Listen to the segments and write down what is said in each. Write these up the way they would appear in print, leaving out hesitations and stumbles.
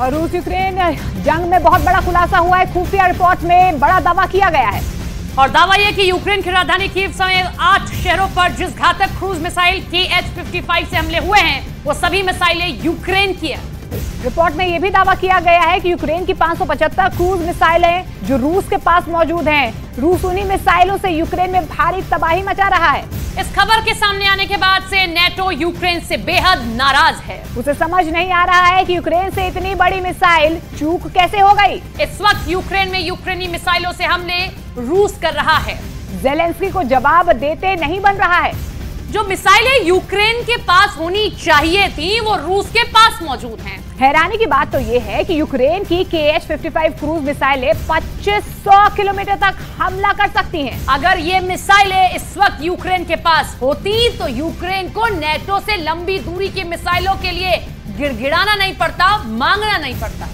और रूस यूक्रेन जंग में बहुत बड़ा खुलासा हुआ है। खुफिया रिपोर्ट में बड़ा दावा किया गया है और दावा यह कि यूक्रेन की राजधानी कीव समेत 8 शहरों पर जिस घातक क्रूज मिसाइल KH-55 से हमले हुए हैं वो सभी मिसाइलें यूक्रेन की है। रिपोर्ट में यह भी दावा किया गया है कि यूक्रेन की 575 क्रूज मिसाइलें जो रूस के पास मौजूद हैं, रूस उन्हीं मिसाइलों से यूक्रेन में भारी तबाही मचा रहा है। इस खबर के सामने आने के बाद से नेटो यूक्रेन से बेहद नाराज है। उसे समझ नहीं आ रहा है कि यूक्रेन से इतनी बड़ी मिसाइल चूक कैसे हो गई। इस वक्त यूक्रेन में यूक्रेनी मिसाइलों से हमले रूस कर रहा है। ज़ेलेंस्की को जवाब देते नहीं बन रहा है। जो मिसाइलें यूक्रेन के पास होनी चाहिए थी वो रूस के पास मौजूद हैं। हैरानी की बात तो ये है कि यूक्रेन की KH-55 क्रूज मिसाइलें 2500 किलोमीटर तक हमला कर सकती हैं। अगर ये मिसाइलें इस वक्त यूक्रेन के पास होती तो यूक्रेन को नेटो से लंबी दूरी की मिसाइलों के लिए गिड़गिड़ाना नहीं पड़ता, मांगना नहीं पड़ता।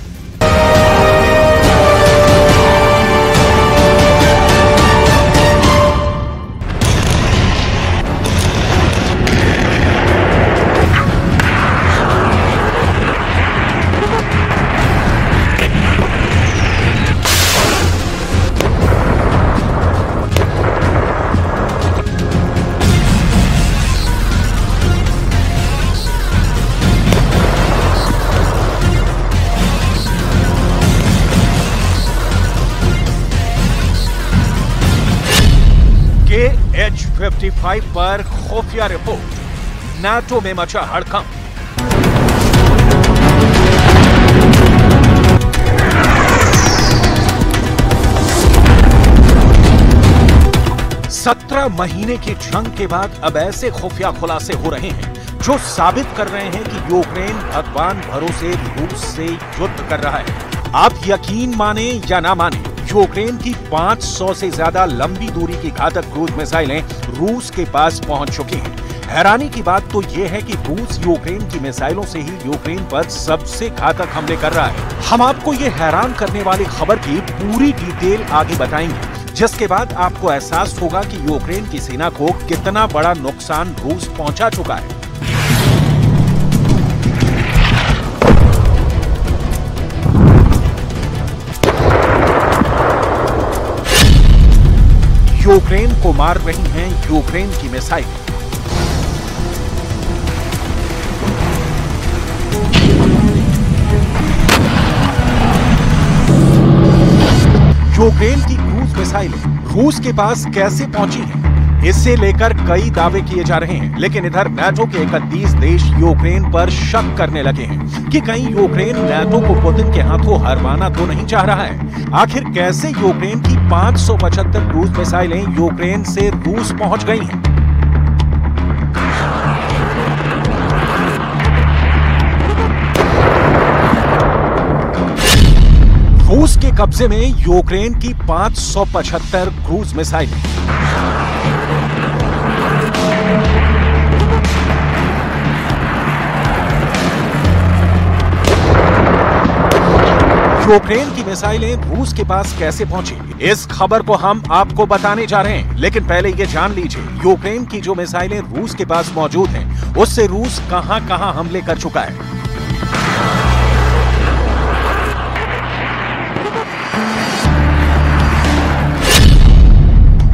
KH-55 पर खुफिया रिपोर्ट, नाटो में मचा हड़कंप। सत्रह महीने की जंग के बाद अब ऐसे खुफिया खुलासे हो रहे हैं जो साबित कर रहे हैं कि यूक्रेन भगवान भरोसे रूस से युद्ध कर रहा है। आप यकीन माने या ना माने, यूक्रेन की 500 से ज्यादा लंबी दूरी की घातक क्रूज मिसाइलें रूस के पास पहुंच चुकी हैं। हैरानी की बात तो यह है कि रूस यूक्रेन की मिसाइलों से ही यूक्रेन पर सबसे घातक हमले कर रहा है। हम आपको ये हैरान करने वाली खबर की पूरी डिटेल आगे बताएंगे, जिसके बाद आपको एहसास होगा कि यूक्रेन की सेना को कितना बड़ा नुकसान रूस पहुंचा चुका है। यूक्रेन को मार रही हैं यूक्रेन की मिसाइल। यूक्रेन की क्रूज मिसाइलें रूस के पास कैसे पहुंची हैं, इससे लेकर कई दावे किए जा रहे हैं। लेकिन इधर नाटो के 31 देश यूक्रेन पर शक करने लगे हैं कि कहीं यूक्रेन नाटो को पुतिन के हाथों हरवाना तो नहीं चाह रहा है। आखिर कैसे यूक्रेन की 575 क्रूज मिसाइलें यूक्रेन से रूस पहुंच गई हैं? रूस के कब्जे में यूक्रेन की 575 क्रूज मिसाइलें। यूक्रेन की मिसाइलें रूस के पास कैसे पहुंची, इस खबर को हम आपको बताने जा रहे हैं। लेकिन पहले ये जान लीजिए, यूक्रेन की जो मिसाइलें रूस के पास मौजूद हैं, उससे रूस कहां-कहां हमले कर चुका है।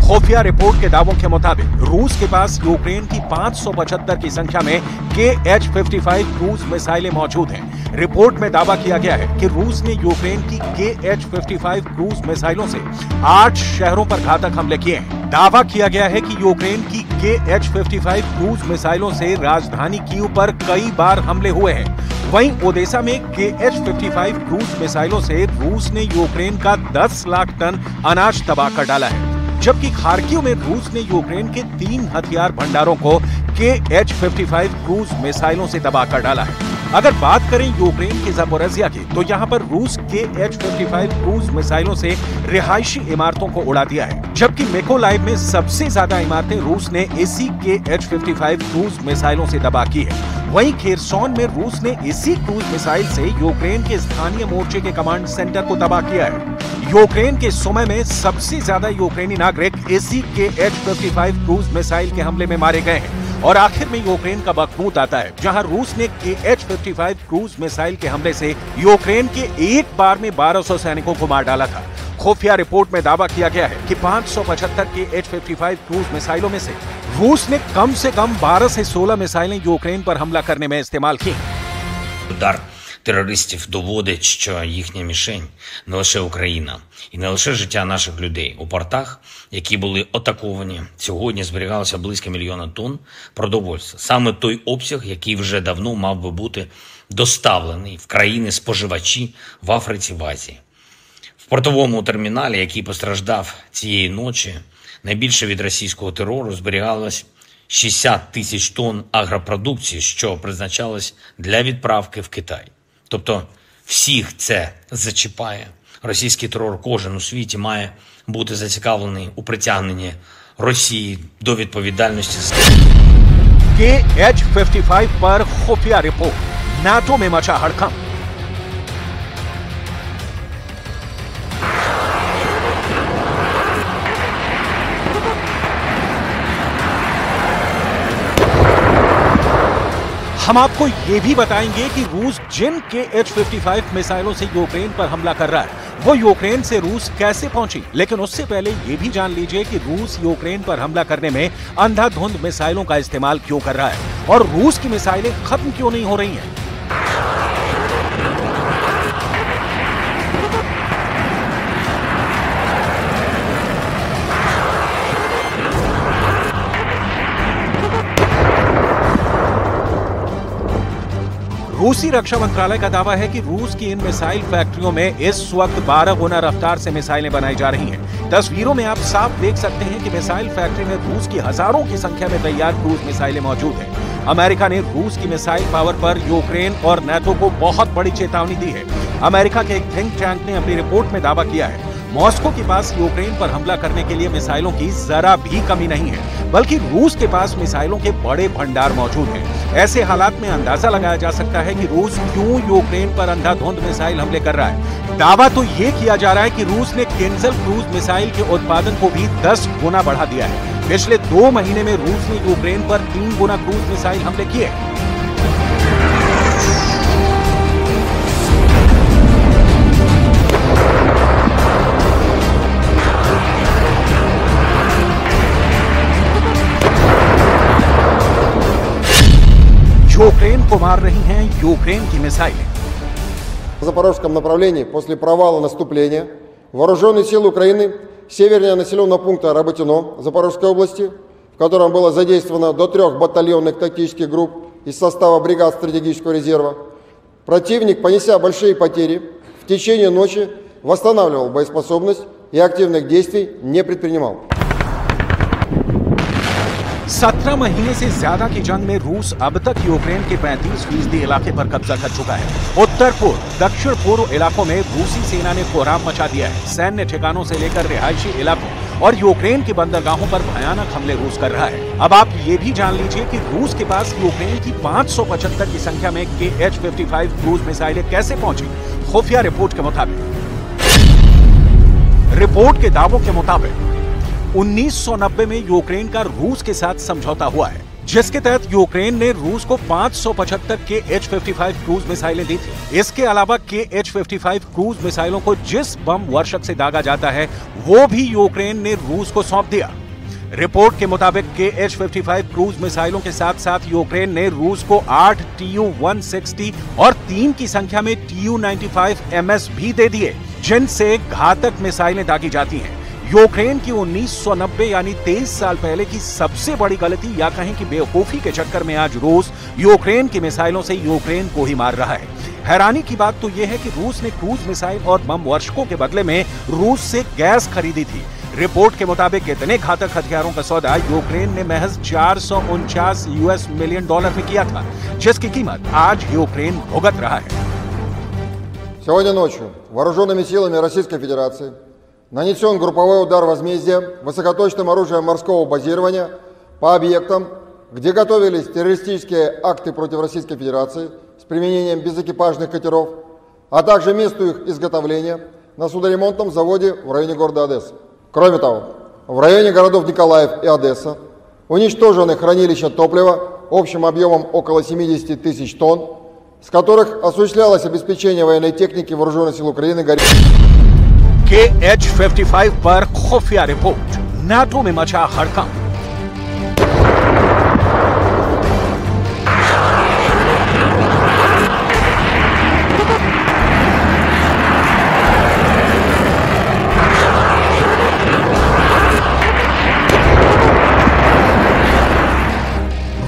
खुफिया रिपोर्ट के दावों के मुताबिक रूस के पास यूक्रेन की 575 की संख्या में KH-55 क्रूज मिसाइलें मौजूद हैं। रिपोर्ट में दावा किया गया है कि रूस ने यूक्रेन की KH-55 क्रूज मिसाइलों से 8 शहरों पर घातक हमले किए हैं। दावा किया गया है कि यूक्रेन की KH-55 क्रूज मिसाइलों से राजधानी कीव पर कई बार हमले हुए हैं। वहीं ओडेसा में KH-55 क्रूज मिसाइलों से रूस ने यूक्रेन का 10 लाख टन अनाज तबाह कर डाला है, जबकि खार्किव में रूस ने यूक्रेन के 3 हथियार भंडारों को KH-55 क्रूज मिसाइलों से तबाह कर डाला है। अगर बात करें यूक्रेन की ज़पोरिज़िया की, तो यहाँ पर रूस KH-55 क्रूज मिसाइलों से रिहायशी इमारतों को उड़ा दिया है, जबकि मिकोलाइव में सबसे ज्यादा इमारतें रूस ने इसी KH-55 क्रूज मिसाइलों से तबाह की है। वहीं खेरसोन में रूस ने इसी क्रूज मिसाइल से यूक्रेन के स्थानीय मोर्चे के कमांड सेंटर को तबाह किया है। यूक्रेन के सुमे में सबसे ज्यादा यूक्रेनी नागरिक इसी KH-55 क्रूज मिसाइल के हमले में मारे गए हैं। और आखिर में यूक्रेन का बखमूत आता है, जहां रूस ने Kh-55 क्रूज मिसाइल के हमले से यूक्रेन के एक बार में 1200 सैनिकों को मार डाला था। खुफिया रिपोर्ट में दावा किया गया है कि 575 Kh-55 क्रूज मिसाइलों में से रूस ने कम से कम 12 से 16 मिसाइलें यूक्रेन पर हमला करने में इस्तेमाल की। Удар терористів доводить, що їхня мішень не лише Україна і не лише життя наших людей. У портах, які були атаковані, сьогодні зберігалося близько 1 мільйона тонн продовольства. Саме той обсяг, який вже давно мав би бути доставлений в країни-споживачі в Африці, в Азії. В портовому терміналі, який постраждав цієї ночі, найбільше від російського терору зберігалось 60 тисяч тонн агропродукції, що призначалось для відправки в Китай. Тобто всіх це зачіпає. Російський терор кожен у світі має бути зацікавлений у притягненні Росії до відповідальності. Kh-55 पर खुफिया रिपोर्ट, नाटो में मचा हड़कंप। हम आपको यह भी बताएंगे कि रूस जिन Kh-55 मिसाइलों से यूक्रेन पर हमला कर रहा है, वो यूक्रेन से रूस कैसे पहुंची। लेकिन उससे पहले यह भी जान लीजिए कि रूस यूक्रेन पर हमला करने में अंधाधुंध मिसाइलों का इस्तेमाल क्यों कर रहा है और रूस की मिसाइलें खत्म क्यों नहीं हो रही हैं। रूसी रक्षा मंत्रालय का दावा है कि रूस की इन मिसाइल फैक्ट्रियों में इस वक्त 12 गुना रफ्तार से मिसाइलें बनाई जा रही हैं। तस्वीरों में आप साफ देख सकते हैं कि मिसाइल फैक्ट्री में रूस की हजारों की संख्या में तैयार क्रूज मिसाइलें मौजूद हैं। अमेरिका ने रूस की मिसाइल पावर पर यूक्रेन और नाटो को बहुत बड़ी चेतावनी दी है। अमेरिका के एक थिंक टैंक ने अपनी रिपोर्ट में दावा किया है मॉस्को के पास यूक्रेन पर हमला करने के लिए मिसाइलों की जरा भी कमी नहीं है, बल्कि रूस के पास मिसाइलों के बड़े भंडार मौजूद हैं। ऐसे हालात में अंदाजा लगाया जा सकता है कि रूस क्यों यूक्रेन पर अंधाधुंध मिसाइल हमले कर रहा है। दावा तो ये किया जा रहा है कि रूस ने किंजल क्रूज मिसाइल के उत्पादन को भी 10 गुना बढ़ा दिया है। पिछले 2 महीने में रूस ने यूक्रेन पर 3 गुना क्रूज मिसाइल हमले किए। यूक्रेन को मार रही हैं यूक्रेन की मिसाइलें। В запорожском направлении после провала наступления вооруженные силы Украины севернее населенного пункта Работино Запорожской области, в котором было задействовано до 3 батальонных тактических групп из состава бригад стратегического резерва, противник, понеся большие потери, в течение ночи восстанавливал боеспособность и активных действий не предпринимал. 17 महीने से ज्यादा की जंग में रूस अब तक यूक्रेन के 35% इलाके पर कब्जा कर चुका है। उत्तर पूर्व, दक्षिण पूर्व इलाकों में रूसी सेना ने कोहराम मचा दिया है। सैन्य ठिकानों से लेकर रिहायशी इलाकों और यूक्रेन की बंदरगाहों पर भयानक हमले रूस कर रहा है। अब आप ये भी जान लीजिए कि रूस के पास यूक्रेन की 575 की संख्या में Kh-55 क्रूज मिसाइलें कैसे पहुंची। खुफिया रिपोर्ट के मुताबिक, रिपोर्ट के दावों के मुताबिक 1990 में यूक्रेन का रूस के साथ समझौता हुआ है, जिसके तहत यूक्रेन ने रूस को 575 Kh-55 क्रूज मिसाइलें दी थी। इसके अलावा Kh-55 क्रूज मिसाइलों को जिस बम वर्षक से दागा जाता है, वो भी यूक्रेन ने रूस को सौंप दिया। रिपोर्ट के मुताबिक Kh-55 क्रूज मिसाइलों के साथ साथ यूक्रेन ने रूस को 8 Tu-160 और 3 की संख्या में Tu-95 MS भी दे दिए, जिनसे घातक मिसाइलें दागी जाती हैं। यूक्रेन की 1990 यानी 23 साल पहले की सबसे बड़ी गलती या कहें कि बेवकूफी के चक्कर में आज रूस यूक्रेन की मिसाइलों से यूक्रेन को ही मार रहा है। हैरानी की बात तो यह है कि रूस ने क्रूज मिसाइल और बम वर्षकों के बदले में रूस से गैस खरीदी थी। रिपोर्ट के मुताबिक इतने घातक हथियारों का सौदा यूक्रेन ने महज $449 मिलियन में किया था, जिसकी कीमत आज यूक्रेन भुगत रहा है। Сегодня ночью вооруженными силами Российской Федерации нанесен групповой удар возмездия высокоточным оружием морского базирования по объектам, где готовились террористические акты против Российской Федерации с применением безэкипажных катеров, а также месту их изготовления на судоремонтном заводе в районе города Одесса. Кроме того, в районе городов Николаев и Одесса уничтожены хранилища топлива общим объемом около 70 тысяч тонн, с которых осуществлялось обеспечение военной техники Вооруженных сил Украины KH-55 पर खुफिया रिपोर्ट, नाटो में मचा हड़कंप।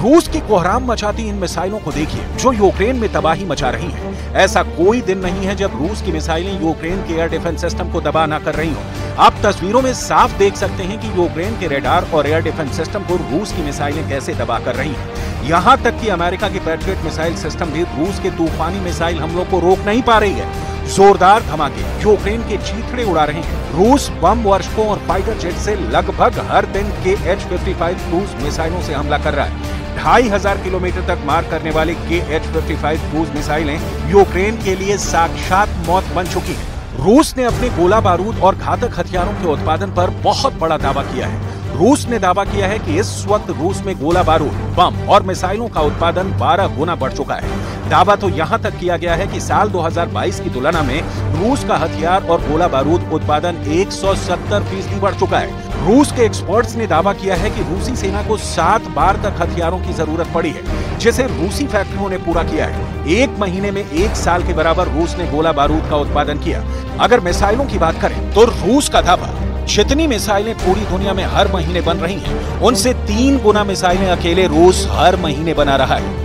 रूस की कोहराम मचाती इन मिसाइलों को देखिए जो यूक्रेन में तबाही मचा रही हैं। ऐसा कोई दिन नहीं है जब रूस की मिसाइलें यूक्रेन के एयर डिफेंस सिस्टम को तबाह न कर रही हो। आप तस्वीरों में साफ देख सकते हैं कि यूक्रेन के रडार और एयर डिफेंस सिस्टम को रूस की मिसाइलें कैसे तबाह कर रही हैं। यहां तक कि अमेरिका की पैट्रियट मिसाइल सिस्टम भी रूस के तूफानी मिसाइल हमलों को रोक नहीं पा रही है। जोरदार धमाके यूक्रेन के चीथड़े उड़ा रहे हैं। रूस बम वर्षकों और फाइटर जेट से लगभग हर दिन KH-55 क्रूज मिसाइलों से हमला कर रहा है। 2500 किलोमीटर तक मार करने वाली KH-55 क्रूज मिसाइलें यूक्रेन के लिए साक्षात मौत बन चुकी हैं। रूस ने अपने गोला बारूद और घातक हथियारों के उत्पादन पर बहुत बड़ा दावा किया है। रूस ने दावा किया है कि इस वक्त रूस में गोला बारूद, बम और मिसाइलों का उत्पादन 12 गुना बढ़ चुका है। दावा तो यहां तक किया गया है कि साल 2022 की तुलना में रूस का हथियार और गोला बारूद उत्पादन 170% बढ़ चुका है। रूस के एक्सपर्ट्स ने दावा किया है कि रूसी सेना को 7 बार तक हथियारों की जरूरत पड़ी है, जिसे रूसी फैक्ट्रियों ने पूरा किया है। 1 महीने में 1 साल के बराबर रूस ने गोला बारूद का उत्पादन किया। अगर मिसाइलों की बात करें तो रूस का दावा, जितनी मिसाइलें पूरी दुनिया में हर महीने बन रही हैं, उनसे 3 गुना मिसाइलें अकेले रूस हर महीने बना रहा है।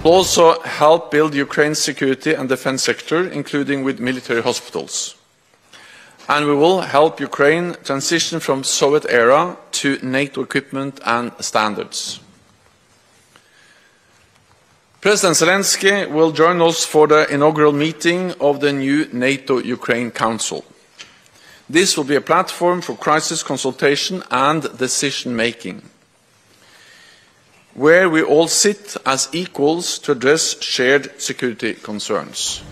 Also help build Ukraine's security and defense sector, including with military hospitals. And we will help Ukraine transition from Soviet era to NATO equipment and standards. President Zelensky will join us for the inaugural meeting of the new NATO-Ukraine Council. This will be a platform for crisis consultation and decision-making, where we all sit as equals to address shared security concerns.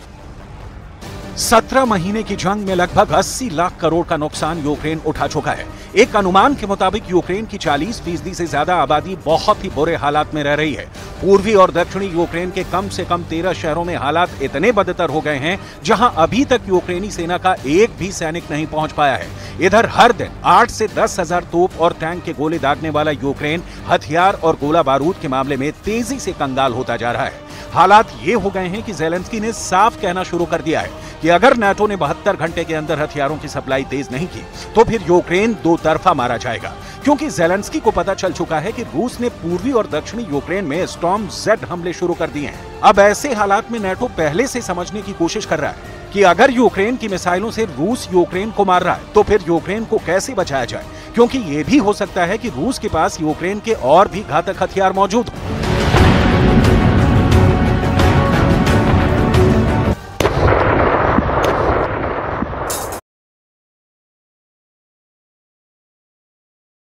17 महीने की जंग में लगभग 80 लाख करोड़ का नुकसान Ukraine उठा चुका है। एक अनुमान के मुताबिक यूक्रेन की 40% से ज्यादा आबादी बहुत ही बुरे हालात में रह रही है। पूर्वी और दक्षिणी यूक्रेन के कम से कम 13 शहरों में हालात इतने बदतर हो गए हैं जहां अभी तक यूक्रेनी सेना का एक भी सैनिक नहीं पहुंच पाया है। इधर हर दिन 8 से 10 हजार तोप और टैंक के गोले दागने वाला यूक्रेन हथियार और गोला बारूद के मामले में तेजी से कंगाल होता जा रहा है। हालात ये हो गए हैं कि ज़ेलेंस्की ने साफ कहना शुरू कर दिया है कि अगर नाटो ने 72 घंटे के अंदर हथियारों की सप्लाई तेज नहीं की तो फिर यूक्रेन दो तरफा मारा जाएगा, क्योंकि ज़ेलेंस्की को पता चल चुका है कि रूस ने पूर्वी और दक्षिणी यूक्रेन में स्टॉर्म Z हमले शुरू कर दिए हैं। अब ऐसे हालात में नाटो पहले से समझने की कोशिश कर रहा है कि अगर यूक्रेन की मिसाइलों से रूस यूक्रेन को मार रहा है तो फिर यूक्रेन को कैसे बचाया जाए, क्योंकि ये भी हो सकता है कि रूस के पास यूक्रेन के और भी घातक हथियार मौजूद हो।